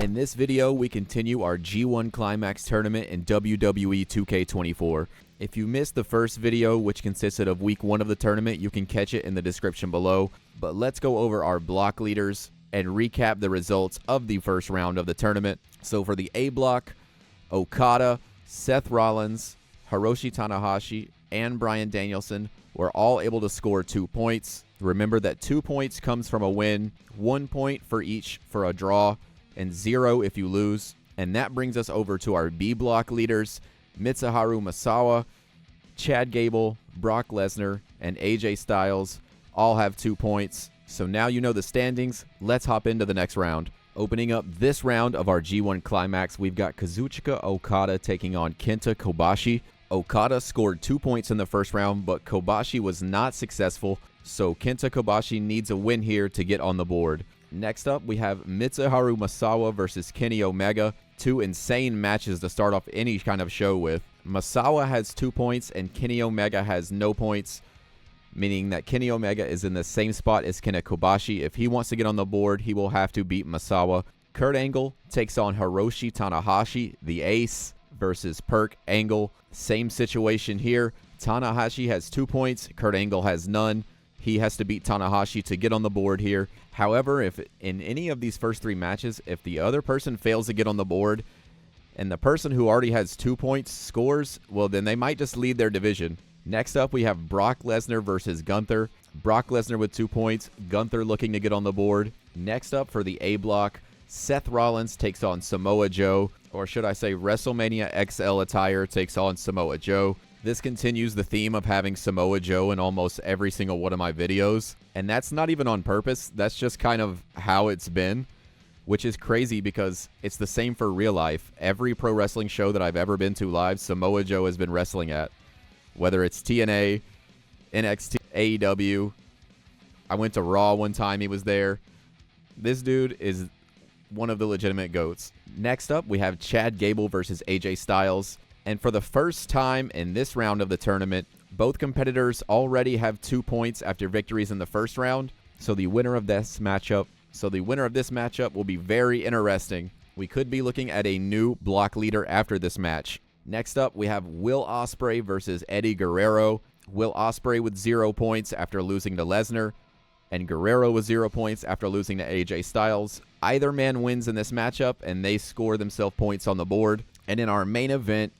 In this video, we continue our G1 Climax tournament in WWE 2k24. If you missed the first video, which consisted of week 1 of the tournament, you can catch it in the description below. But let's go over our block leaders and recap the results of the first round of the tournament. So for the A block, Okada, Seth Rollins, Hiroshi Tanahashi, and Bryan Danielson were all able to score 2 points. Remember that 2 points comes from a win, 1 point for each for a draw, and 0 if you lose. And that brings us over to our B block leaders. Mitsuharu Misawa, Chad Gable, Brock Lesnar, and AJ Styles all have 2 points. So now you know the standings. Let's hop into the next round. Opening up this round of our G1 Climax, we've got Kazuchika Okada taking on Kenta Kobashi. Okada scored 2 points in the first round, but Kobashi was not successful, so Kenta Kobashi needs a win here to get on the board. Next up, we have Mitsuharu Misawa versus Kenny Omega. 2 insane matches to start off any kind of show with. Misawa has 2 points and Kenny Omega has no points, meaning that Kenny Omega is in the same spot as Kenta Kobashi. If he wants to get on the board, he will have to beat Misawa. Kurt Angle takes on Hiroshi Tanahashi, the ace, versus Perk Angle. Same situation here. Tanahashi has 2 points. Kurt Angle has none. He has to beat Tanahashi to get on the board here. However, if in any of these first 3 matches, if the other person fails to get on the board and the person who already has 2 points scores, well, then they might just lead their division. Next up, we have Brock Lesnar versus Gunther. Brock Lesnar with 2 points. Gunther looking to get on the board. Next up for the A block, Seth Rollins takes on Samoa Joe. Or should I say WrestleMania XL attire takes on Samoa Joe. This continues the theme of having Samoa Joe in almost every single one of my videos. And that's not even on purpose. That's just kind of how it's been, which is crazy because it's the same for real life. Every pro wrestling show that I've ever been to live, Samoa Joe has been wrestling at. Whether it's TNA, NXT, AEW. I went to Raw one time, he was there. This dude is one of the legitimate GOATs. Next up, we have Chad Gable versus AJ Styles. And for the first time in this round of the tournament, both competitors already have 2 points after victories in the first round. So the winner of this matchup will be very interesting. We could be looking at a new block leader after this match. Next up, we have Will Ospreay versus Eddie Guerrero. Will Ospreay with 0 points after losing to Lesnar, and Guerrero with 0 points after losing to AJ Styles. Either man wins in this matchup, and they score themselves points on the board. And in our main event,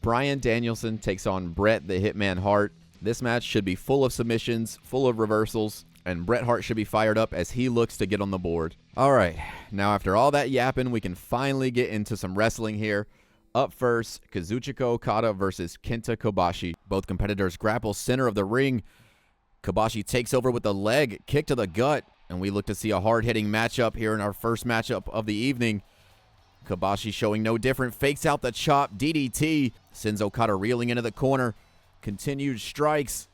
Bryan Danielson takes on Bret the Hitman Hart. This match should be full of submissions, full of reversals, and Bret Hart should be fired up as he looks to get on the board. All right, now after all that yapping, we can finally get into some wrestling here. Up first, Kazuchika Okada versus Kenta Kobashi. Both competitors grapple center of the ring. Kobashi takes over with a leg kick to the gut, and we look to see a hard-hitting matchup here in our first matchup of the evening. Kobashi showing no different, fakes out the chop, DDT, sends Okada reeling into the corner. Continued strikes,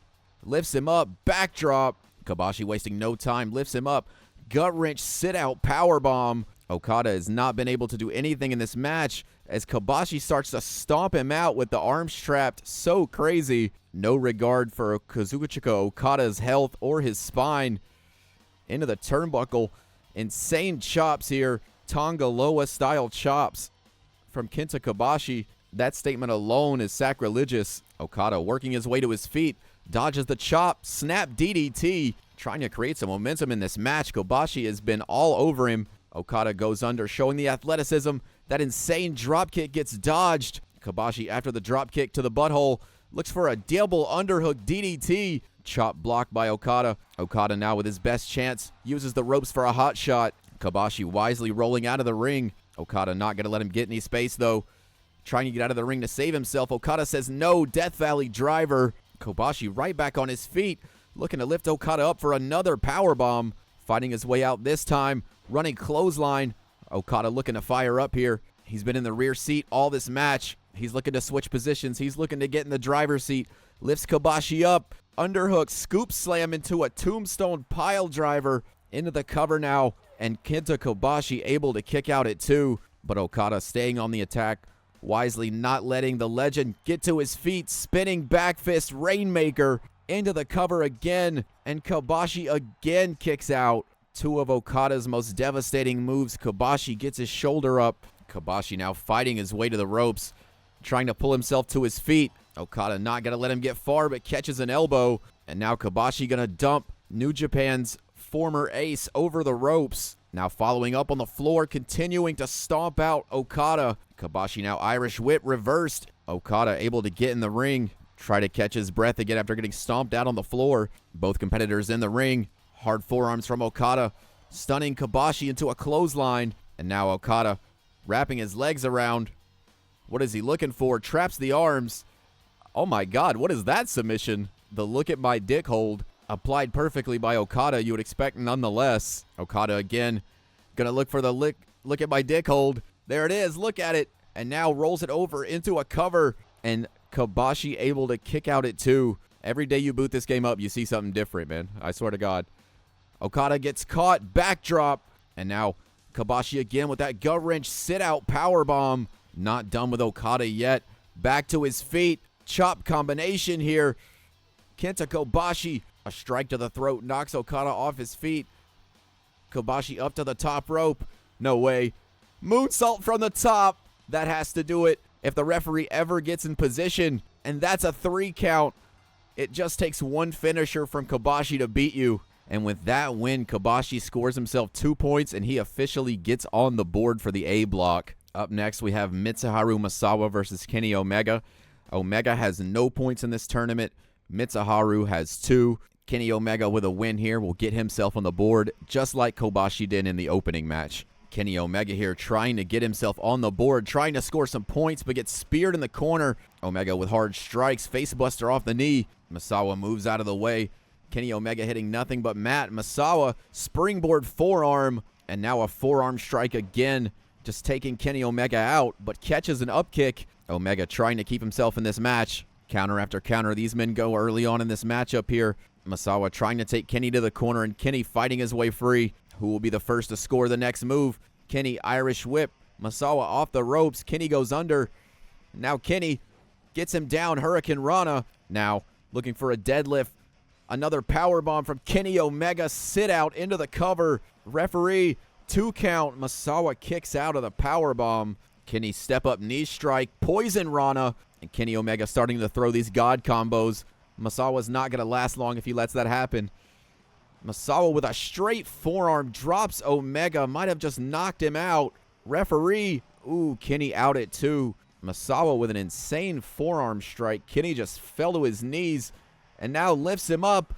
lifts him up, backdrop. Kobashi wasting no time, lifts him up, gut wrench, sit out, powerbomb. Okada has not been able to do anything in this match as Kobashi starts to stomp him out with the arms trapped. So crazy. No regard for Kazuchika Okada's health or his spine. Into the turnbuckle. Insane chops here. Tonga Loa style chops from Kenta Kobashi. That statement alone is sacrilegious. Okada working his way to his feet. Dodges the chop. Snap DDT. Trying to create some momentum in this match. Kobashi has been all over him. Okada goes under, showing the athleticism. That insane dropkick gets dodged. Kobashi, after the dropkick to the butthole, looks for a double underhook DDT. Chop blocked by Okada. Okada now with his best chance, uses the ropes for a hot shot. Kobashi wisely rolling out of the ring. Okada not going to let him get any space, though. Trying to get out of the ring to save himself. Okada says no, Death Valley driver. Kobashi right back on his feet, looking to lift Okada up for another powerbomb. Fighting his way out this time. Running clothesline. Okada looking to fire up here. He's been in the rear seat all this match. He's looking to switch positions. He's looking to get in the driver's seat. Lifts Kobashi up. Underhook, scoop slam into a tombstone pile driver. Into the cover now. And Kenta Kobashi able to kick out at 2. But Okada staying on the attack. Wisely not letting the legend get to his feet. Spinning back fist Rainmaker. Into the cover again. And Kobashi again kicks out. Two of Okada's most devastating moves. Kobashi gets his shoulder up. Kobashi now fighting his way to the ropes, trying to pull himself to his feet. Okada not going to let him get far, but catches an elbow. And now Kobashi going to dump New Japan's former ace over the ropes. Now following up on the floor, continuing to stomp out Okada. Kobashi now Irish whip reversed. Okada able to get in the ring, try to catch his breath again after getting stomped out on the floor. Both competitors in the ring. Hard forearms from Okada, stunning Kobashi into a clothesline. And now Okada wrapping his legs around. What is he looking for? Traps the arms. Oh my God, what is that submission? The look at my dick hold applied perfectly by Okada, you would expect nonetheless. Okada again, gonna look for the look at my dick hold. There it is, look at it. And now rolls it over into a cover. And Kobashi able to kick out at 2. Every day you boot this game up, you see something different, man. I swear to God. Okada gets caught, backdrop, and now Kobashi again with that gut wrench sit-out powerbomb. Not done with Okada yet. Back to his feet. Chop combination here. Kenta Kobashi, a strike to the throat, knocks Okada off his feet. Kobashi up to the top rope. No way. Moonsault from the top. That has to do it if the referee ever gets in position. And that's a 3 count. It just takes one finisher from Kobashi to beat you. And with that win, Kobashi scores himself 2 points, and he officially gets on the board for the A block. Up next, we have Mitsuharu Misawa versus Kenny Omega. Omega has no points in this tournament. Mitsuharu has 2. Kenny Omega with a win here will get himself on the board, just like Kobashi did in the opening match. Kenny Omega here trying to get himself on the board, trying to score some points, but gets speared in the corner. Omega with hard strikes, facebuster off the knee. Misawa moves out of the way. Kenny Omega hitting nothing but mat. Misawa, springboard forearm, and now a forearm strike again, just taking Kenny Omega out, but catches an up kick. Omega trying to keep himself in this match. Counter after counter, these men go early on in this matchup here. Misawa trying to take Kenny to the corner, and Kenny fighting his way free. Who will be the first to score the next move? Kenny, Irish whip. Misawa off the ropes. Kenny goes under. Now Kenny gets him down. Hurricane Rana. Now looking for a deadlift. Another powerbomb from Kenny Omega. Sit out into the cover. Referee, 2 count. Misawa kicks out of the powerbomb. Kenny step up knee strike. Poison Rana. And Kenny Omega starting to throw these God combos. Misawa's not going to last long if he lets that happen. Misawa with a straight forearm drops Omega. Might have just knocked him out. Referee. Ooh, Kenny out at 2. Misawa with an insane forearm strike. Kenny just fell to his knees and now lifts him up.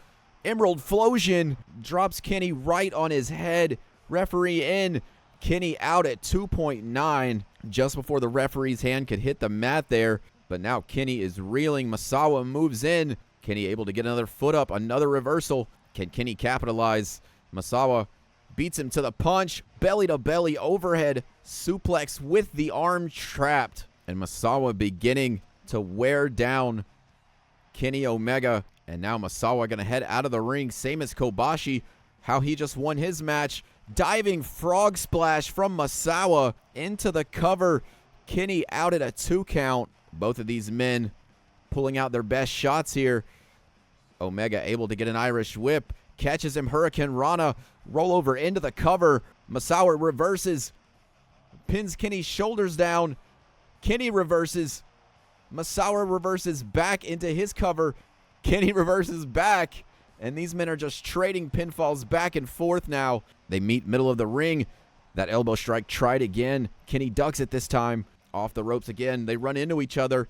Emerald Flosion drops Kenny right on his head. Referee in. Kenny out at 2.9. Just before the referee's hand could hit the mat there. But now Kenny is reeling. Misawa moves in. Kenny able to get another foot up. Another reversal. Can Kenny capitalize? Misawa beats him to the punch. Belly to belly overhead suplex with the arm trapped. And Misawa beginning to wear down Kenny Omega. And now Misawa going to head out of the ring. Same as Kobashi. How he just won his match. Diving frog splash from Misawa into the cover. Kenny out at a 2 count. Both of these men pulling out their best shots here. Omega able to get an Irish whip. Catches him. Hurricane Rana. Roll over into the cover. Misawa reverses. Pins Kenny's shoulders down. Kenny reverses. Misawa reverses back into his cover. Kenny reverses back. And these men are just trading pinfalls back and forth now. They meet middle of the ring. That elbow strike tried again. Kenny ducks it this time. Off the ropes again. They run into each other.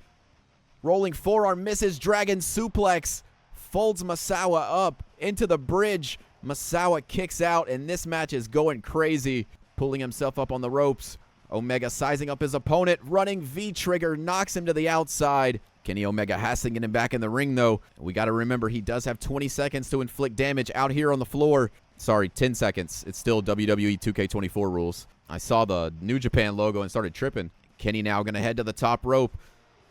Rolling forearm misses. Dragon suplex. Folds Misawa up into the bridge. Misawa kicks out, and this match is going crazy. Pulling himself up on the ropes. Omega sizing up his opponent. Running V-trigger. Knocks him to the outside. Kenny Omega has to get him back in the ring, though. We got to remember he does have 20 seconds to inflict damage out here on the floor. Sorry, 10 seconds. It's still WWE 2k24 rules. I saw the New Japan logo and started tripping. Kenny now going to head to the top rope.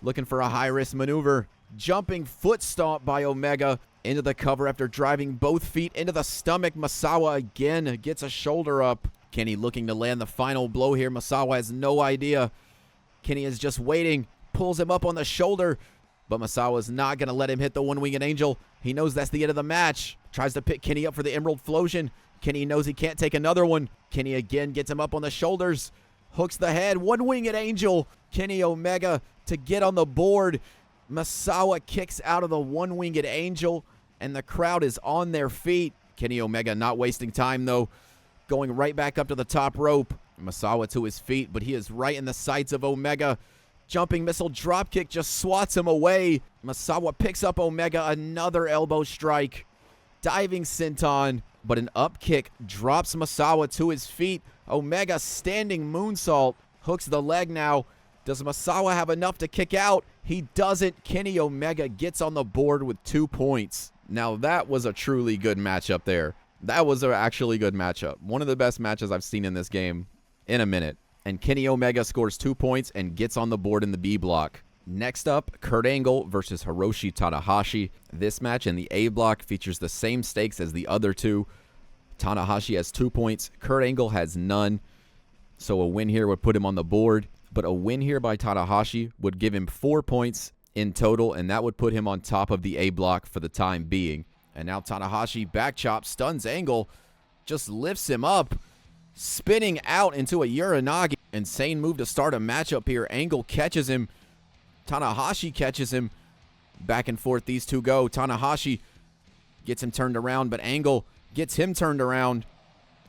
Looking for a high-risk maneuver. Jumping foot stomp by Omega into the cover after driving both feet into the stomach. Misawa again gets a shoulder up. Kenny looking to land the final blow here. Misawa has no idea. Kenny is just waiting. Pulls him up on the shoulder. But Misawa is not going to let him hit the one-winged angel. He knows that's the end of the match. Tries to pick Kenny up for the Emerald Flosion. Kenny knows he can't take another one. Kenny again gets him up on the shoulders. Hooks the head. One-winged angel. Kenny Omega to get on the board. Misawa kicks out of the one-winged angel, and the crowd is on their feet. Kenny Omega not wasting time, though. Going right back up to the top rope. Misawa to his feet, but he is right in the sights of Omega. Jumping missile dropkick just swats him away. Misawa picks up Omega. Another elbow strike. Diving senton, but an up kick drops Misawa to his feet. Omega standing moonsault. Hooks the leg now. Does Misawa have enough to kick out? He doesn't. Kenny Omega gets on the board with 2 points. Now that was a truly good matchup there. That was an actually good matchup. One of the best matches I've seen in this game in a minute. And Kenny Omega scores 2 points and gets on the board in the B block. Next up, Kurt Angle versus Hiroshi Tanahashi. This match in the A block features the same stakes as the other two. Tanahashi has 2 points. Kurt Angle has none. So a win here would put him on the board. But a win here by Tanahashi would give him 4 points in total, and that would put him on top of the A block for the time being. And now Tanahashi back chop, stuns Angle, just lifts him up, spinning out into a Uranagi. Insane move to start a matchup here. Angle catches him. Tanahashi catches him. Back and forth these two go. Tanahashi gets him turned around, but Angle gets him turned around.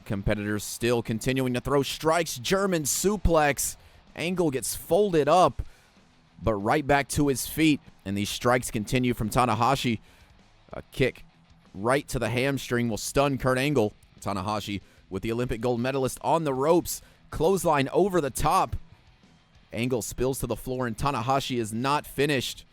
Competitors still continuing to throw strikes. German suplex. Angle gets folded up, but right back to his feet. And these strikes continue from Tanahashi. A kick right to the hamstring will stun Kurt Angle. Tanahashi with the Olympic gold medalist on the ropes. Clothesline over the top. Angle spills to the floor, and Tanahashi is not finished.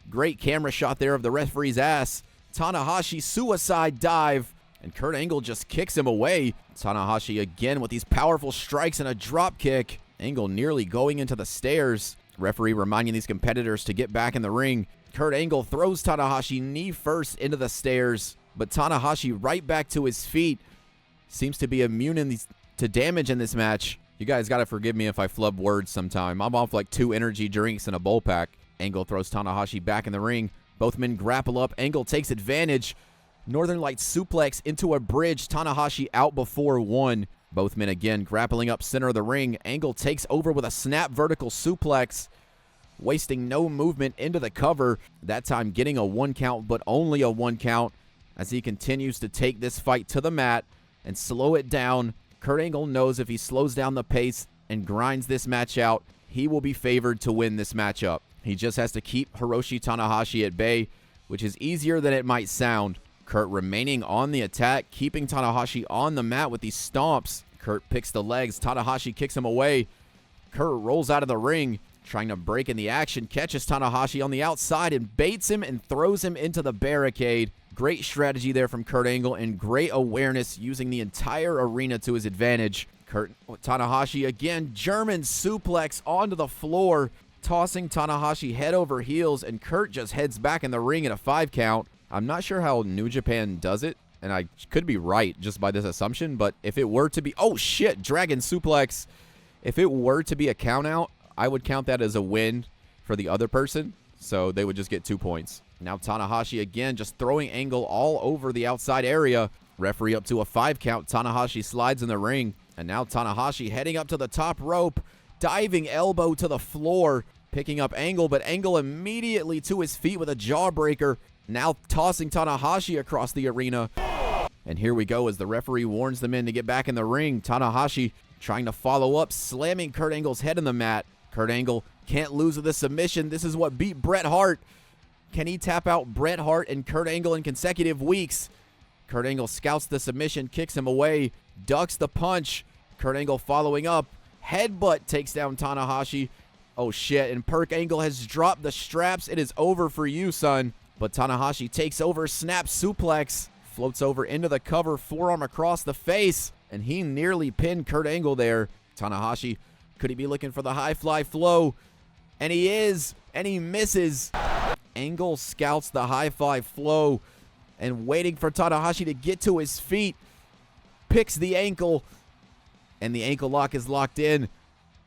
Great camera shot there of the referee's ass. Tanahashi suicide dive, and Kurt Angle just kicks him away. Tanahashi again with these powerful strikes and a drop kick. Angle nearly going into the stairs. Referee reminding these competitors to get back in the ring. Kurt Angle throws Tanahashi knee first into the stairs, but Tanahashi right back to his feet. Seems to be immune to damage in this match. You guys got to forgive me if I flub words sometime. I'm off like 2 energy drinks and a bowl pack. Angle throws Tanahashi back in the ring. Both men grapple up. Angle takes advantage. Northern Lights suplex into a bridge. Tanahashi out before 1. Both men again grappling up center of the ring. Angle takes over with a snap vertical suplex, wasting no movement into the cover. That time getting a 1 count, but only a 1 count as he continues to take this fight to the mat and slow it down. Kurt Angle knows if he slows down the pace and grinds this match out, he will be favored to win this matchup. He just has to keep Hiroshi Tanahashi at bay, which is easier than it might sound. Kurt remaining on the attack, keeping Tanahashi on the mat with these stomps. Kurt picks the legs. Tanahashi kicks him away. Kurt rolls out of the ring, trying to break in the action. Catches Tanahashi on the outside and baits him and throws him into the barricade. Great strategy there from Kurt Angle and great awareness using the entire arena to his advantage. Tanahashi again, German suplex onto the floor, tossing Tanahashi head over heels, and Kurt just heads back in the ring at a 5 count. I'm not sure how New Japan does it, and I could be right just by this assumption, but if it were to be, oh shit, Dragon suplex. If it were to be a count out, I would count that as a win for the other person, so they would just get 2 points. Now Tanahashi again just throwing Angle all over the outside area. Referee up to a 5 count. Tanahashi slides in the ring. And now Tanahashi heading up to the top rope. Diving elbow to the floor. Picking up Angle, but Angle immediately to his feet with a jawbreaker. Now tossing Tanahashi across the arena. And here we go as the referee warns the men to get back in the ring. Tanahashi trying to follow up, slamming Kurt Angle's head in the mat. Kurt Angle can't lose with a submission. This is what beat Bret Hart. Can he tap out Bret Hart and Kurt Angle in consecutive weeks? Kurt Angle scouts the submission, kicks him away, ducks the punch. Kurt Angle following up. Headbutt takes down Tanahashi. Oh shit, and Kurt Angle has dropped the straps. It is over for you, son. But Tanahashi takes over, snap suplex, floats over into the cover, forearm across the face, and he nearly pinned Kurt Angle there. Tanahashi, could he be looking for the high fly flow? And he is, and he misses. Angle scouts the high fly flow and waiting for Tanahashi to get to his feet. Picks the ankle, and the ankle lock is locked in.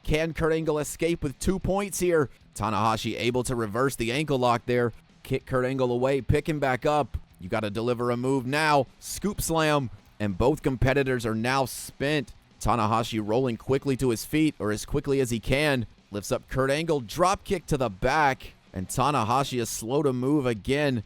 Can Kurt Angle escape with 2 points here? Tanahashi able to reverse the ankle lock there. Kick Kurt Angle away, pick him back up. You got to deliver a move now. Scoop slam. And both competitors are now spent. Tanahashi rolling quickly to his feet, or as quickly as he can. Lifts up Kurt Angle. Drop kick to the back. And Tanahashi is slow to move again.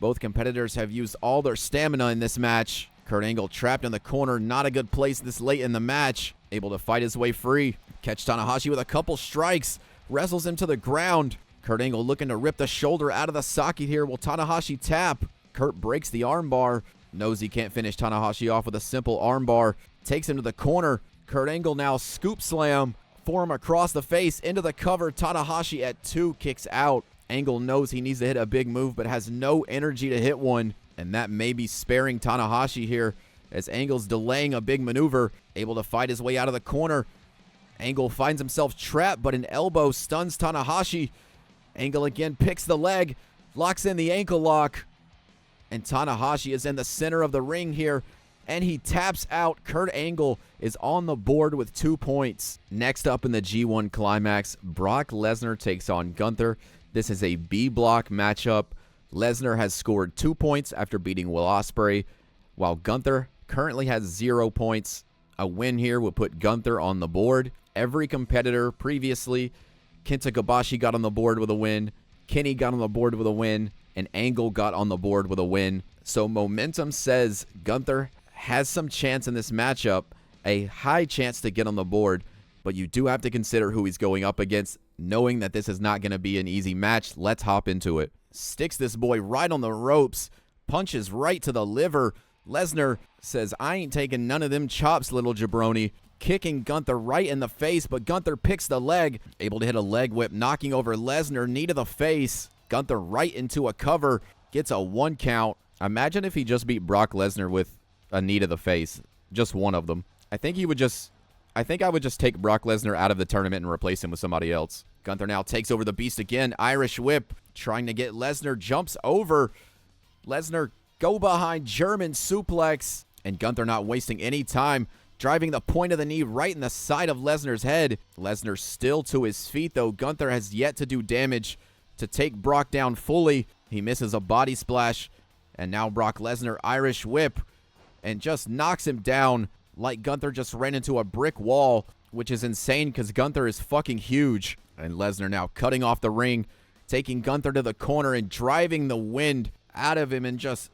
Both competitors have used all their stamina in this match. Kurt Angle trapped in the corner. Not a good place this late in the match. Able to fight his way free. Catch Tanahashi with a couple strikes. Wrestles him to the ground. Kurt Angle looking to rip the shoulder out of the socket here. Will Tanahashi tap? Kurt breaks the armbar. Knows he can't finish Tanahashi off with a simple armbar. Takes him to the corner. Kurt Angle now scoop slam. Forearm across the face. Into the cover. Tanahashi at 2 kicks out. Angle knows he needs to hit a big move, but has no energy to hit one. And that may be sparing Tanahashi here, as Angle's delaying a big maneuver. Able to fight his way out of the corner. Angle finds himself trapped, but an elbow stuns Tanahashi. Angle again picks the leg. Locks in the ankle lock. And Tanahashi is in the center of the ring here. And he taps out. Kurt Angle is on the board with 2 points. Next up in the G1 Climax, Brock Lesnar takes on Gunther. This is a B block matchup. Lesnar has scored 2 points after beating Will Ospreay, while Gunther currently has 0 points. A win here would put Gunther on the board. Every competitor previously, Kenta Kobashi got on the board with a win. Kenny got on the board with a win. And Angle got on the board with a win. So momentum says Gunther has some chance in this matchup, a high chance to get on the board, but you do have to consider who he's going up against, knowing that this is not going to be an easy match. Let's hop into it. Sticks this boy right on the ropes, punches right to the liver. Lesnar says, I ain't taking none of them chops, little jabroni. Kicking Gunther right in the face, but Gunther picks the leg. Able to hit a leg whip, knocking over Lesnar, knee to the face. Gunther right into a cover, gets a 1 count. Imagine if he just beat Brock Lesnar with a knee to the face. Just one of them. I think I would just take Brock Lesnar out of the tournament and replace him with somebody else. Gunther now takes over the beast again. Irish whip, trying to get Lesnar, jumps over. Lesnar go behind German suplex. And Gunther not wasting any time, driving the point of the knee right in the side of Lesnar's head. Lesnar still to his feet, though. Gunther has yet to do damage to take Brock down fully. He misses a body splash. And now Brock Lesnar, Irish whip, and just knocks him down like Gunther just ran into a brick wall, which is insane because Gunther is fucking huge. And Lesnar now cutting off the ring, taking Gunther to the corner and driving the wind out of him and just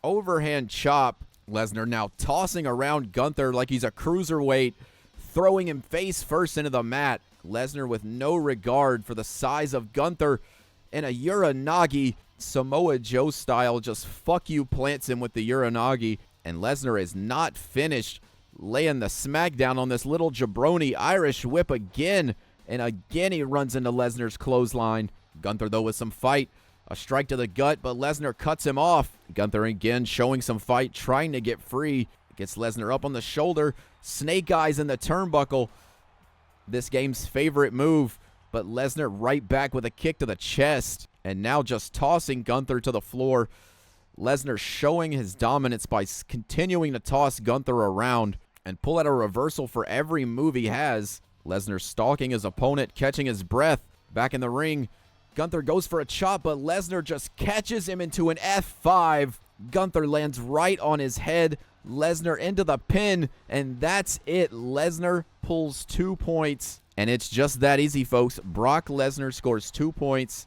overhand chop. Lesnar now tossing around Gunther like he's a cruiserweight, throwing him face first into the mat. Lesnar with no regard for the size of Gunther, and a Uranagi, Samoa Joe style, just fuck you plants him with the Uranagi. And Lesnar is not finished, laying the smackdown on this little jabroni. Irish whip again, and again he runs into Lesnar's clothesline. Gunther though with some fight, a strike to the gut, but Lesnar cuts him off. Gunther again showing some fight, trying to get free. Gets Lesnar up on the shoulder, snake eyes in the turnbuckle. This game's favorite move, but Lesnar right back with a kick to the chest. And now just tossing Gunther to the floor. Lesnar showing his dominance by continuing to toss Gunther around and pull out a reversal for every move he has. Lesnar stalking his opponent, catching his breath. Back in the ring, Gunther goes for a chop, but Lesnar just catches him into an F5. Gunther lands right on his head. Lesnar into the pin, and that's it. Lesnar pulls 2 points, and it's just that easy, folks. Brock Lesnar scores 2 points.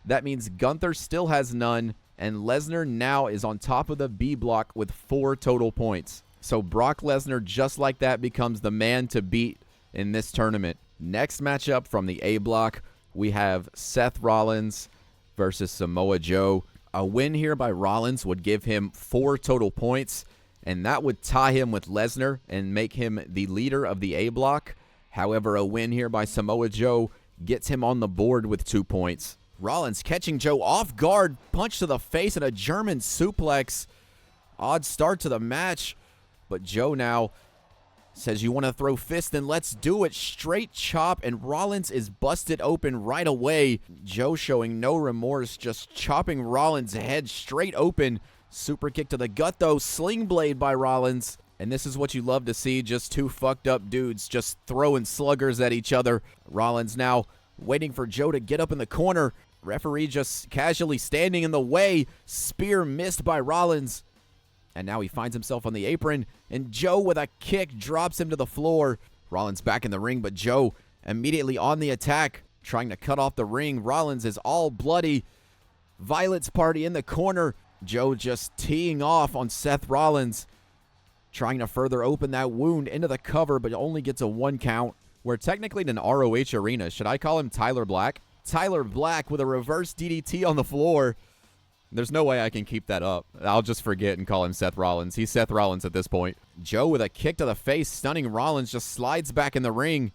That means Gunther still has none, and Lesnar now is on top of the B block with 4 total points. So Brock Lesnar, just like that, becomes the man to beat in this tournament. Next matchup from the A block, we have Seth Rollins versus Samoa Joe. A win here by Rollins would give him 4 total points, and that would tie him with Lesnar and make him the leader of the A block. However, a win here by Samoa Joe gets him on the board with 2 points. Rollins catching Joe off guard, punch to the face and a German suplex. Odd start to the match, but Joe now says, you want to throw fists, then let's do it. Straight chop, and Rollins is busted open right away. Joe showing no remorse, just chopping Rollins' head straight open. Super kick to the gut, though. Sling blade by Rollins. And this is what you love to see, just 2 fucked up dudes just throwing sluggers at each other. Rollins now waiting for Joe to get up in the corner. Referee just casually standing in the way. Spear missed by Rollins. And now he finds himself on the apron. And Joe with a kick drops him to the floor. Rollins back in the ring, but Joe immediately on the attack, trying to cut off the ring. Rollins is all bloody. Violet's party in the corner. Joe just teeing off on Seth Rollins, trying to further open that wound into the cover, but only gets a 1 count. We're technically in an ROH arena. Should I call him Tyler Black? Tyler Black with a reverse DDT on the floor. There's no way I can keep that up. I'll just forget and call him Seth Rollins. He's Seth Rollins at this point. Joe with a kick to the face, stunning Rollins, just slides back in the ring.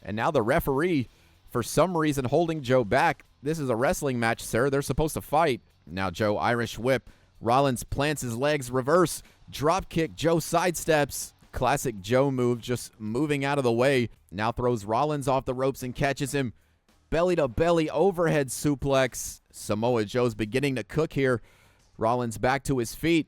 And now the referee, for some reason, holding Joe back. This is a wrestling match, sir. They're supposed to fight. Now Joe, Irish whip. Rollins plants his legs, reverse, drop kick. Joe sidesteps. Classic Joe move, just moving out of the way. Now throws Rollins off the ropes and catches him. Belly to belly overhead suplex. Samoa Joe's beginning to cook here. Rollins back to his feet,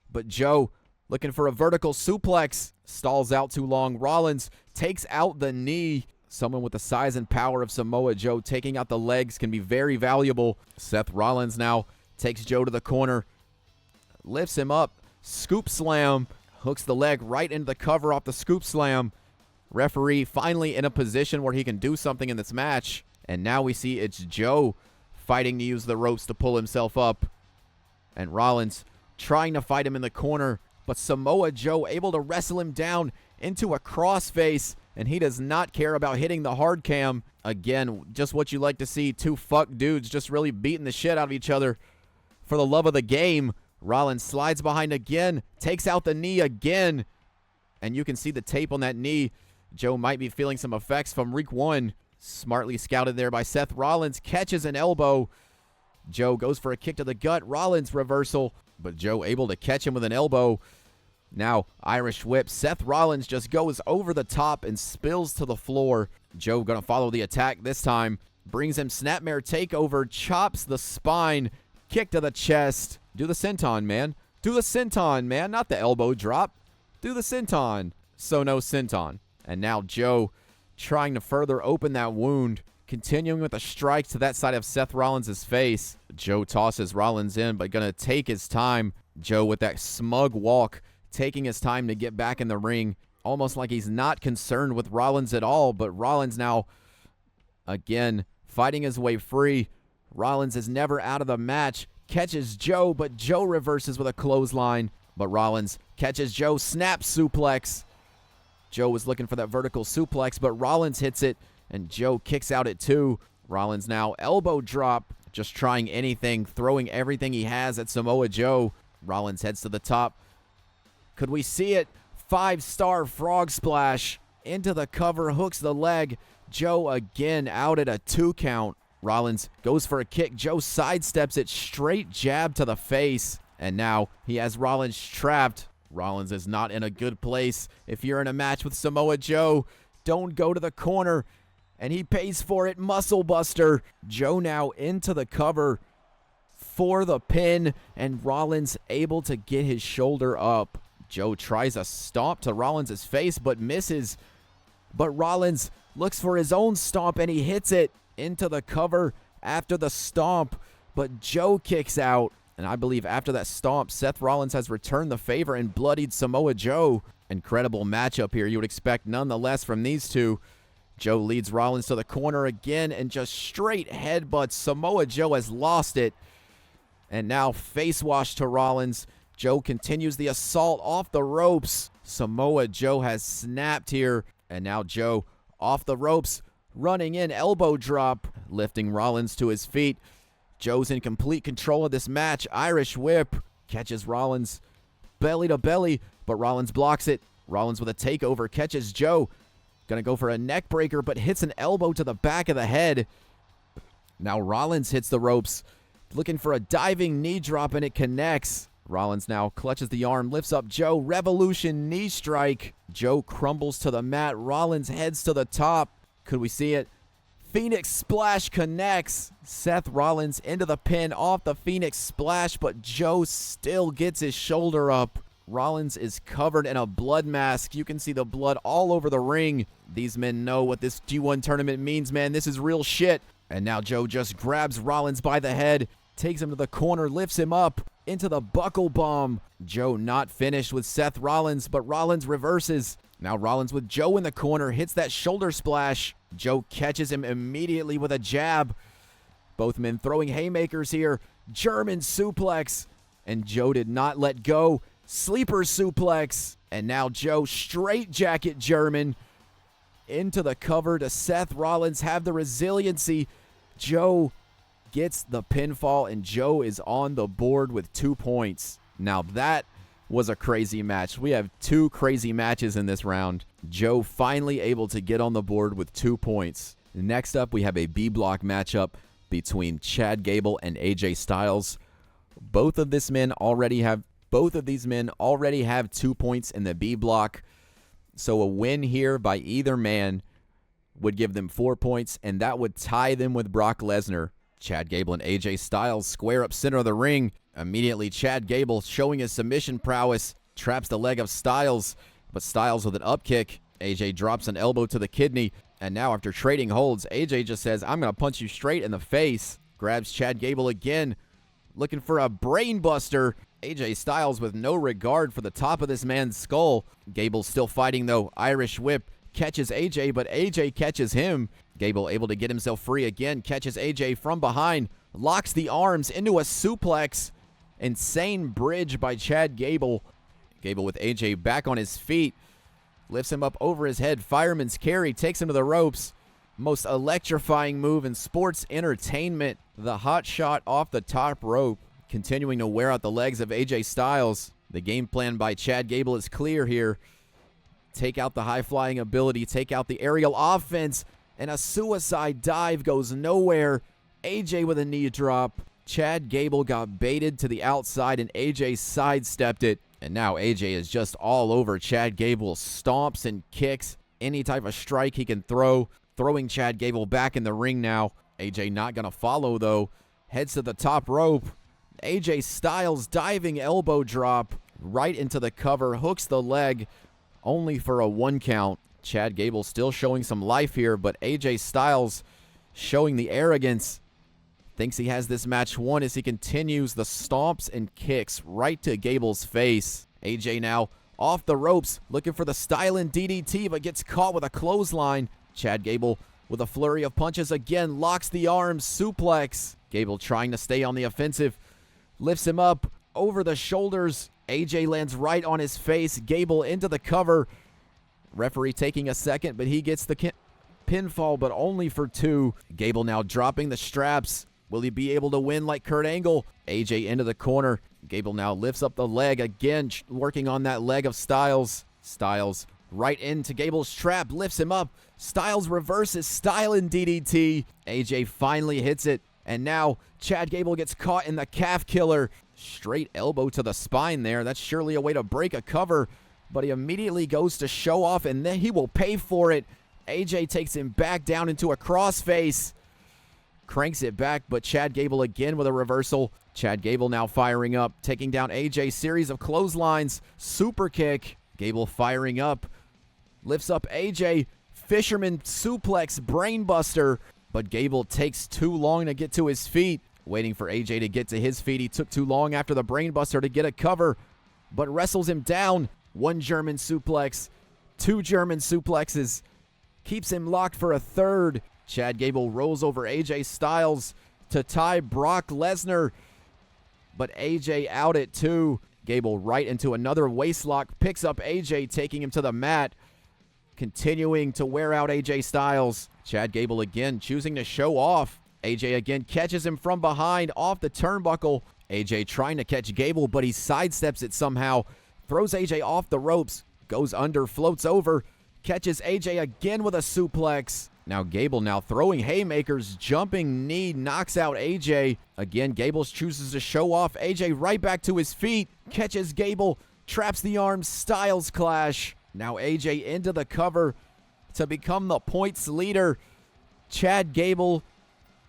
but Joe looking for a vertical suplex. Stalls out too long. Rollins takes out the knee. Someone with the size and power of Samoa Joe taking out the legs can be very valuable. Seth Rollins now takes Joe to the corner, lifts him up, scoop slam, hooks the leg right into the cover off the scoop slam. Referee finally in a position where he can do something in this match. And now we see it's Joe fighting to use the ropes to pull himself up. And Rollins trying to fight him in the corner, but Samoa Joe able to wrestle him down into a crossface, and he does not care about hitting the hard cam. Again, just what you like to see, two fuck dudes just really beating the shit out of each other for the love of the game. Rollins slides behind again, takes out the knee again, and you can see the tape on that knee. Joe might be feeling some effects from week 1. Smartly scouted there by Seth Rollins, catches an elbow. Joe goes for a kick to the gut. Rollins reversal, but Joe able to catch him with an elbow. Now Irish whip. Seth Rollins just goes over the top and spills to the floor. Joe gonna follow the attack this time. Brings him snapmare takeover, chops the spine, kick to the chest. Do the senton, man. Do the senton, man. Not the elbow drop. Do the senton. So no senton. And now Joe trying to further open that wound, continuing with a strike to that side of Seth Rollins' face. Joe tosses Rollins in, but gonna take his time. Joe with that smug walk, taking his time to get back in the ring, almost like he's not concerned with Rollins at all. But Rollins now, again, fighting his way free. Rollins is never out of the match. Catches Joe, but Joe reverses with a clothesline. But Rollins catches Joe, snap suplex. Joe was looking for that vertical suplex, but Rollins hits it, and Joe kicks out at 2. Rollins now elbow drop, just trying anything, throwing everything he has at Samoa Joe. Rollins heads to the top. Could we see it? 5-star frog splash into the cover, hooks the leg. Joe again out at a 2 count. Rollins goes for a kick. Joe sidesteps it, straight jab to the face, and now he has Rollins trapped. Rollins is not in a good place. If you're in a match with Samoa Joe, don't go to the corner. And he pays for it. Muscle buster. Joe now into the cover for the pin. And Rollins able to get his shoulder up. Joe tries a stomp to Rollins' face, but misses. But Rollins looks for his own stomp, and he hits it into the cover after the stomp. But Joe kicks out. And I believe after that stomp, Seth Rollins has returned the favor and bloodied Samoa Joe. Incredible matchup here. You would expect nonetheless from these two. Joe leads Rollins to the corner again and just straight headbutts. Samoa Joe has lost it. And now face wash to Rollins. Joe continues the assault off the ropes. Samoa Joe has snapped here. And now Joe off the ropes, running in, elbow drop, lifting Rollins to his feet. Joe's in complete control of this match. Irish whip. Catches Rollins belly to belly, but Rollins blocks it. Rollins with a takeover. Catches Joe. Gonna go for a neck breaker, but hits an elbow to the back of the head. Now Rollins hits the ropes. Looking for a diving knee drop, and it connects. Rollins now clutches the arm, lifts up Joe. Revolution knee strike. Joe crumbles to the mat. Rollins heads to the top. Could we see it? Phoenix Splash connects. Seth Rollins into the pin off the Phoenix Splash, but Joe still gets his shoulder up. Rollins is covered in a blood mask. You can see the blood all over the ring. These men know what this G1 tournament means, man. This is real shit. And now Joe just grabs Rollins by the head, takes him to the corner, lifts him up into the buckle bomb. Joe not finished with Seth Rollins, but Rollins reverses. Now Rollins with Joe in the corner, hits that shoulder splash. Joe catches him immediately with a jab. Both men throwing haymakers here. German suplex. And Joe did not let go. Sleeper suplex. And now Joe straight jacket German into the cover to Seth Rollins. Have the resiliency. Joe gets the pinfall, and Joe is on the board with 2 points. Now that was a crazy match. We have 2 crazy matches in this round. Joe finally able to get on the board with 2 points. Next up, we have a B block matchup between Chad Gable and AJ Styles. Both of these men already have 2 points in the B block. So a win here by either man would give them 4 points, and that would tie them with Brock Lesnar. Chad Gable and AJ Styles square up center of the ring. Immediately, Chad Gable, showing his submission prowess, traps the leg of Styles, but Styles with an up kick. AJ drops an elbow to the kidney, and now after trading holds, AJ just says, "I'm going to punch you straight in the face." Grabs Chad Gable again, looking for a brain buster. AJ Styles with no regard for the top of this man's skull. Gable still fighting though. Irish whip catches AJ, but AJ catches him. Gable able to get himself free again, catches AJ from behind, locks the arms into a suplex. Insane bridge by Chad Gable. Gable with AJ back on his feet, lifts him up over his head. Fireman's carry, takes him to the ropes. Most electrifying move in sports entertainment. The hot shot off the top rope, continuing to wear out the legs of AJ Styles. The game plan by Chad Gable is clear here. Take out the high-flying ability, take out the aerial offense, and a suicide dive goes nowhere. AJ with a knee drop. Chad Gable got baited to the outside, and AJ sidestepped it. And now AJ is just all over Chad Gable. Stomps and kicks. Any type of strike he can throw. Throwing Chad Gable back in the ring now. AJ not going to follow, though. Heads to the top rope. AJ Styles diving elbow drop right into the cover. Hooks the leg, only for a 1 count. Chad Gable still showing some life here, but AJ Styles showing the arrogance. Thinks he has this match won as he continues the stomps and kicks right to Gable's face. AJ now off the ropes, looking for the styling DDT, but gets caught with a clothesline. Chad Gable with a flurry of punches again, locks the arms, suplex. Gable trying to stay on the offensive, lifts him up over the shoulders. AJ lands right on his face. Gable into the cover. Referee taking a second, but he gets the pinfall, but only for 2. Gable now dropping the straps. Will he be able to win like Kurt Angle? AJ into the corner. Gable now lifts up the leg again, working on that leg of Styles. Styles right into Gable's trap, lifts him up. Styles reverses, styling DDT. AJ finally hits it, and now Chad Gable gets caught in the calf killer. Straight elbow to the spine there. That's surely a way to break a cover, but he immediately goes to show off, and then he will pay for it. AJ takes him back down into a crossface. Cranks it back, but Chad Gable again with a reversal. Chad Gable now firing up, taking down AJ. Series of clotheslines. Super kick. Gable firing up. Lifts up AJ. Fisherman suplex brainbuster. But Gable takes too long to get to his feet. Waiting for AJ to get to his feet. He took too long after the brainbuster to get a cover, but wrestles him down. 1 German suplex. 2 German suplexes. Keeps him locked for a 3rd. Chad Gable rolls over AJ Styles to tie Brock Lesnar, but AJ out at 2. Gable right into another waistlock, picks up AJ, taking him to the mat, continuing to wear out AJ Styles. Chad Gable again choosing to show off. AJ again catches him from behind off the turnbuckle. AJ trying to catch Gable, but he sidesteps it somehow. Throws AJ off the ropes, goes under, floats over, catches AJ again with a suplex. Now Gable now throwing haymakers, jumping knee, knocks out AJ. Again, Gable chooses to show off. AJ right back to his feet, catches Gable, traps the arms, Styles clash. Now AJ into the cover to become the points leader. Chad Gable,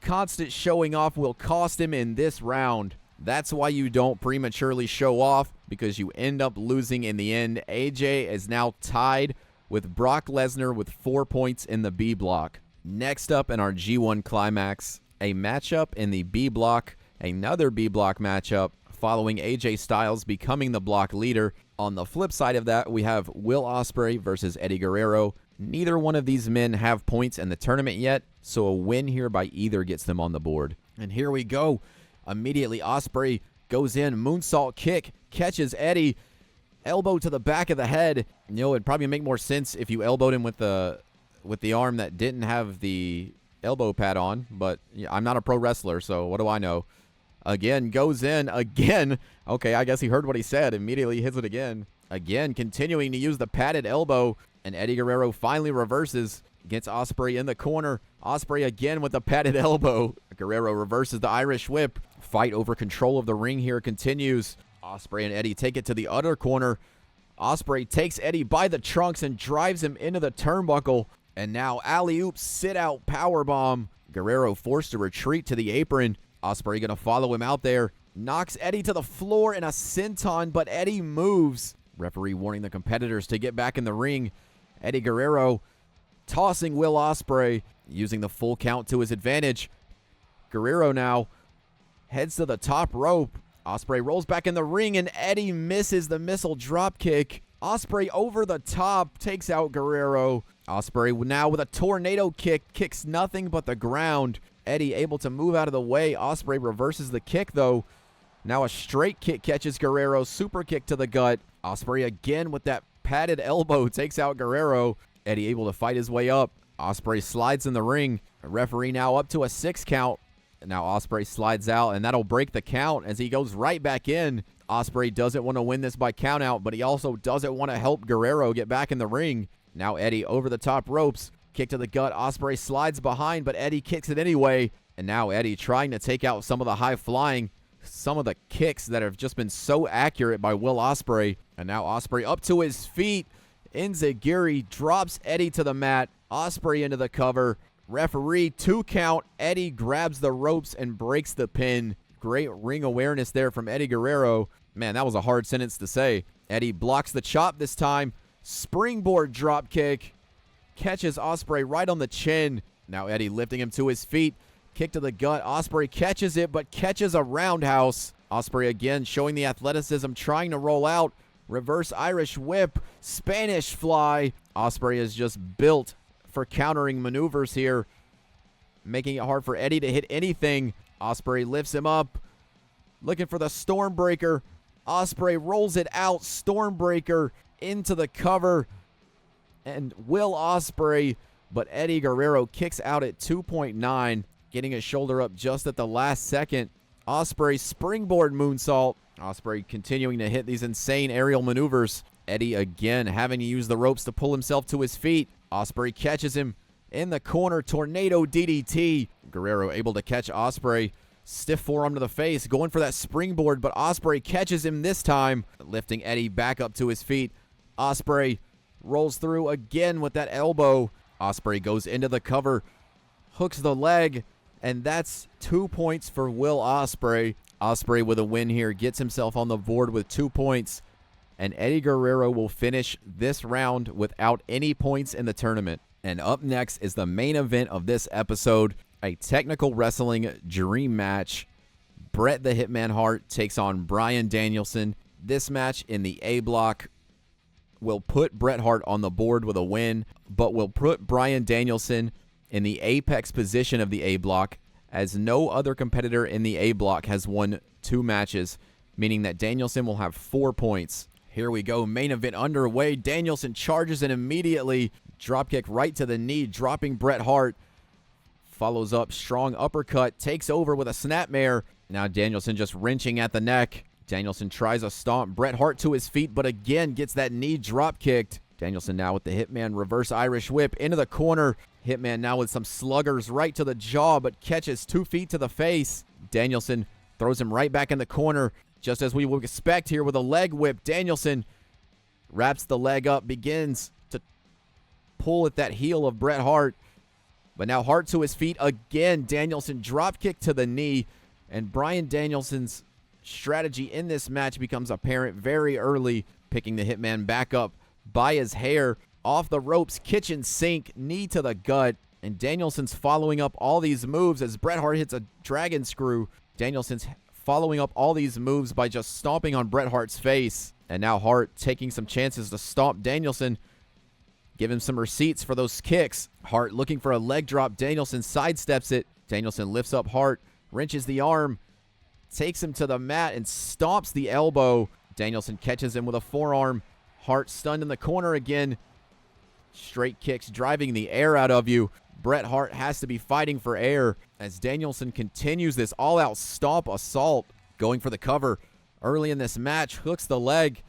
constant showing off will cost him in this round. That's why you don't prematurely show off, because you end up losing in the end. AJ is now tied with Brock Lesnar with 4 points in the B block. Next up in our G1 Climax, a matchup in the B block, another B block matchup following AJ Styles becoming the block leader. On the flip side of that, we have Will Ospreay versus Eddie Guerrero. Neither one of these men have points in the tournament yet, so a win here by either gets them on the board. And here we go. Immediately, Ospreay goes in, moonsault kick, catches Eddie, elbow to the back of the head. You know, it'd probably make more sense if you elbowed him with the arm that didn't have the elbow pad on, but I'm not a pro wrestler, so what do I know? Again, goes in, again. Okay, I guess he heard what he said. Immediately hits it again. Again, continuing to use the padded elbow, and Eddie Guerrero finally reverses, gets Ospreay in the corner. Ospreay again with the padded elbow. Guerrero reverses the Irish whip. Fight over control of the ring here continues. Ospreay and Eddie take it to the other corner. Ospreay takes Eddie by the trunks and drives him into the turnbuckle. And now alley-oop sit-out powerbomb. Guerrero forced to retreat to the apron. Ospreay going to follow him out there. Knocks Eddie to the floor in a senton, but Eddie moves. Referee warning the competitors to get back in the ring. Eddie Guerrero tossing Will Ospreay, using the full count to his advantage. Guerrero now heads to the top rope. Ospreay rolls back in the ring, and Eddie misses the missile drop kick. Ospreay over the top takes out Guerrero. Ospreay now with a tornado kick, kicks nothing but the ground. Eddie able to move out of the way. Ospreay reverses the kick, though. Now a straight kick catches Guerrero. Super kick to the gut. Ospreay again with that padded elbow takes out Guerrero. Eddie able to fight his way up. Ospreay slides in the ring. The referee now up to a 6 count. Now Ospreay slides out, and that'll break the count as he goes right back in. Ospreay doesn't want to win this by count out, but he also doesn't want to help Guerrero get back in the ring. Now Eddie over the top ropes. Kick to the gut. Ospreay slides behind, but Eddie kicks it anyway. And now Eddie trying to take out some of the high flying, some of the kicks that have just been so accurate by Will Ospreay. And now Ospreay up to his feet. Enziguri drops Eddie to the mat. Ospreay into the cover. Referee 2 count. Eddie grabs the ropes and breaks the pin. Great ring awareness there from Eddie Guerrero. Man, that was a hard sentence to say. Eddie blocks the chop this time. Springboard drop kick. Catches Ospreay right on the chin. Now Eddie lifting him to his feet. Kick to the gut. Ospreay catches it, but catches a roundhouse. Ospreay again showing the athleticism, trying to roll out. Reverse Irish whip. Spanish fly. Ospreay is just built for countering maneuvers here, making it hard for Eddie to hit anything. Ospreay lifts him up. Looking for the Stormbreaker. Ospreay rolls it out. Stormbreaker into the cover. And Will Ospreay, but Eddie Guerrero kicks out at 2.9, getting his shoulder up just at the last second. Ospreay springboard moonsault. Ospreay continuing to hit these insane aerial maneuvers. Eddie again having to use the ropes to pull himself to his feet. Ospreay catches him in the corner. Tornado DDT. Guerrero able to catch Ospreay. Stiff forearm to the face. Going for that springboard, but Ospreay catches him this time. Lifting Eddie back up to his feet. Ospreay rolls through again with that elbow. Ospreay goes into the cover. Hooks the leg. And that's 2 points for Will Ospreay. Ospreay with a win here. Gets himself on the board with 2 points. And Eddie Guerrero will finish this round without any points in the tournament. And up next is the main event of this episode, a technical wrestling dream match. Bret the Hitman Hart takes on Bryan Danielson. This match in the A block will put Bret Hart on the board with a win, but will put Bryan Danielson in the apex position of the A block, as no other competitor in the A block has won 2 matches, meaning that Danielson will have 4 points. Here we go, main event underway. Danielson charges and immediately dropkick right to the knee, dropping Bret Hart. Follows up, strong uppercut, takes over with a snapmare. Now Danielson just wrenching at the neck. Danielson tries a stomp. Bret Hart to his feet, but again gets that knee drop kicked. Danielson now with the Hitman reverse Irish whip into the corner. Hitman now with some sluggers right to the jaw, but catches 2 feet to the face. Danielson throws him right back in the corner, just as we would expect here with a leg whip. Danielson wraps the leg up, begins to pull at that heel of Bret Hart. But now Hart to his feet again. Danielson drop kick to the knee. And Bryan Danielson's strategy in this match becomes apparent very early, picking the Hitman back up by his hair. Off the ropes, kitchen sink, knee to the gut. And Danielson's following up all these moves as Bret Hart hits a dragon screw. Danielson's following up all these moves by just stomping on Bret Hart's face. And now Hart taking some chances to stomp Danielson. Give him some receipts for those kicks. Hart looking for a leg drop. Danielson sidesteps it. Danielson lifts up Hart, wrenches the arm, takes him to the mat, and stomps the elbow. Danielson catches him with a forearm. Hart stunned in the corner again. Straight kicks driving the air out of you. Bret Hart has to be fighting for air as Danielson continues this all-out stomp assault. Going for the cover early in this match. Hooks the leg.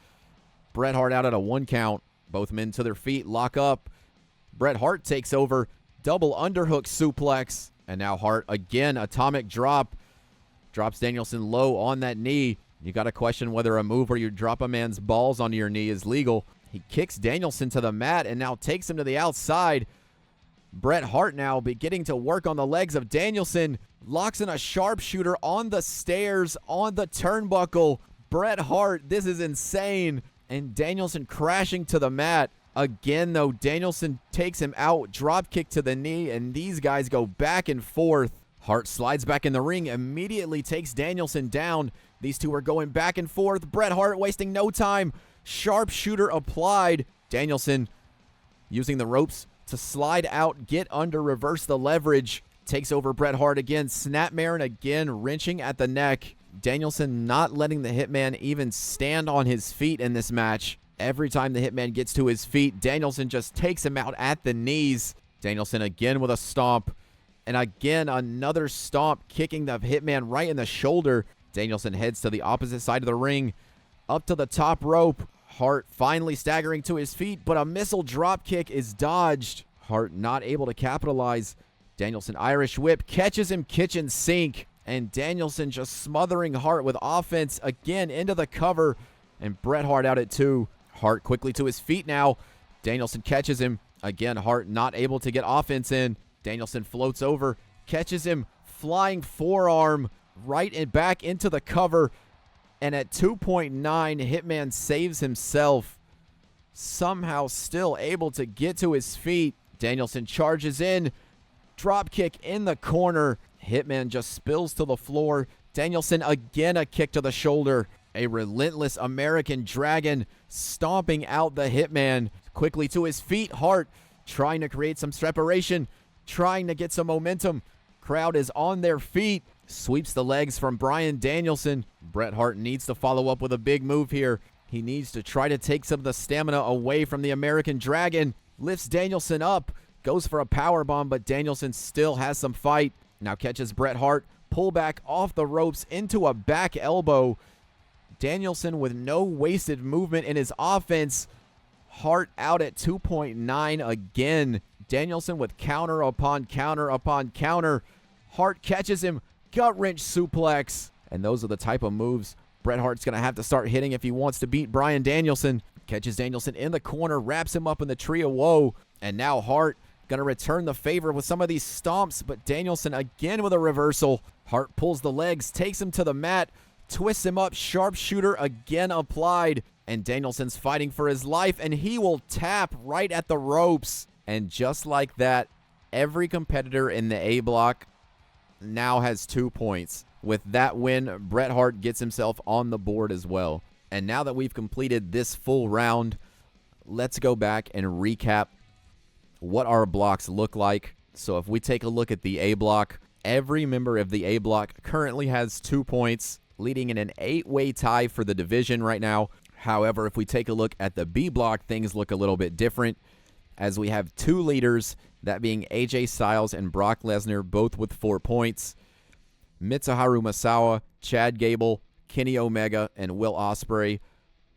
Bret Hart out at a 1 count. Both men to their feet, lock up. Bret Hart takes over. Double underhook suplex. And now Hart again, atomic drop. Drops Danielson low on that knee. You got to question whether a move where you drop a man's balls onto your knee is legal. He kicks Danielson to the mat and now takes him to the outside. Bret Hart now beginning to work on the legs of Danielson. Locks in a sharpshooter on the stairs, on the turnbuckle. Bret Hart, this is insane. And Danielson crashing to the mat. Again, though, Danielson takes him out. Drop kick to the knee, and these guys go back and forth. Hart slides back in the ring, immediately takes Danielson down. These two are going back and forth. Bret Hart wasting no time. Sharpshooter applied. Danielson using the ropes to slide out, get under, reverse the leverage. Takes over Bret Hart again. Snapmare again, wrenching at the neck. Danielson not letting the Hitman even stand on his feet in this match. Every time the Hitman gets to his feet, Danielson just takes him out at the knees. Danielson again with a stomp. And again, another stomp, kicking the Hitman right in the shoulder. Danielson heads to the opposite side of the ring. Up to the top rope. Hart finally staggering to his feet, but a missile drop kick is dodged. Hart not able to capitalize. Danielson Irish whip, catches him kitchen sink. And Danielson just smothering Hart with offense again into the cover. And Bret Hart out at 2. Hart quickly to his feet now. Danielson catches him. Again, Hart not able to get offense in. Danielson floats over, catches him, flying forearm right and back into the cover. And at 2.9, Hitman saves himself. Somehow still able to get to his feet. Danielson charges in. Drop kick in the corner. Hitman just spills to the floor. Danielson again a kick to the shoulder. A relentless American Dragon stomping out the Hitman. Quickly to his feet. Hart trying to create some separation. Trying to get some momentum. Crowd is on their feet. Sweeps the legs from Bryan Danielson. Bret Hart needs to follow up with a big move here. He needs to try to take some of the stamina away from the American Dragon. Lifts Danielson up. Goes for a powerbomb, but Danielson still has some fight. Now catches Bret Hart. Pull back off the ropes into a back elbow. Danielson with no wasted movement in his offense. Hart out at 2.9 again. Danielson with counter upon counter upon counter. Hart catches him. Gut wrench suplex. And those are the type of moves Bret Hart's going to have to start hitting if he wants to beat Bryan Danielson. Catches Danielson in the corner. Wraps him up in the tree of woe. And now Hart going to return the favor with some of these stomps. But Danielson again with a reversal. Hart pulls the legs. Takes him to the mat. Twists him up. Sharpshooter again applied. And Danielson's fighting for his life. And he will tap right at the ropes. And just like that, every competitor in the A block now has 2 points. With that win, Bret Hart gets himself on the board as well. And now that we've completed this full round, let's go back and recap what our blocks look like. So if we take a look at the A block, every member of the A block currently has 2 points, leading in an 8-way tie for the division right now. However, if we take a look at the B block, things look a little bit different, as we have 2 leaders, that being AJ Styles and Brock Lesnar, both with 4 points. Mitsuharu Misawa, Chad Gable, Kenny Omega, and Will Ospreay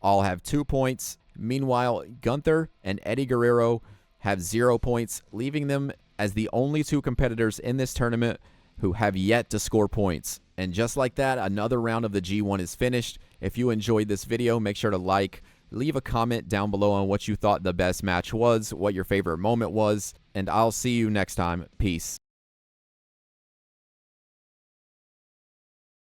all have 2 points. Meanwhile, Gunther and Eddie Guerrero have 0 points, leaving them as the only 2 competitors in this tournament who have yet to score points. And just like that, another round of the G1 is finished. If you enjoyed this video, make sure to like, leave a comment down below on what you thought the best match was, what your favorite moment was, and I'll see you next time. Peace.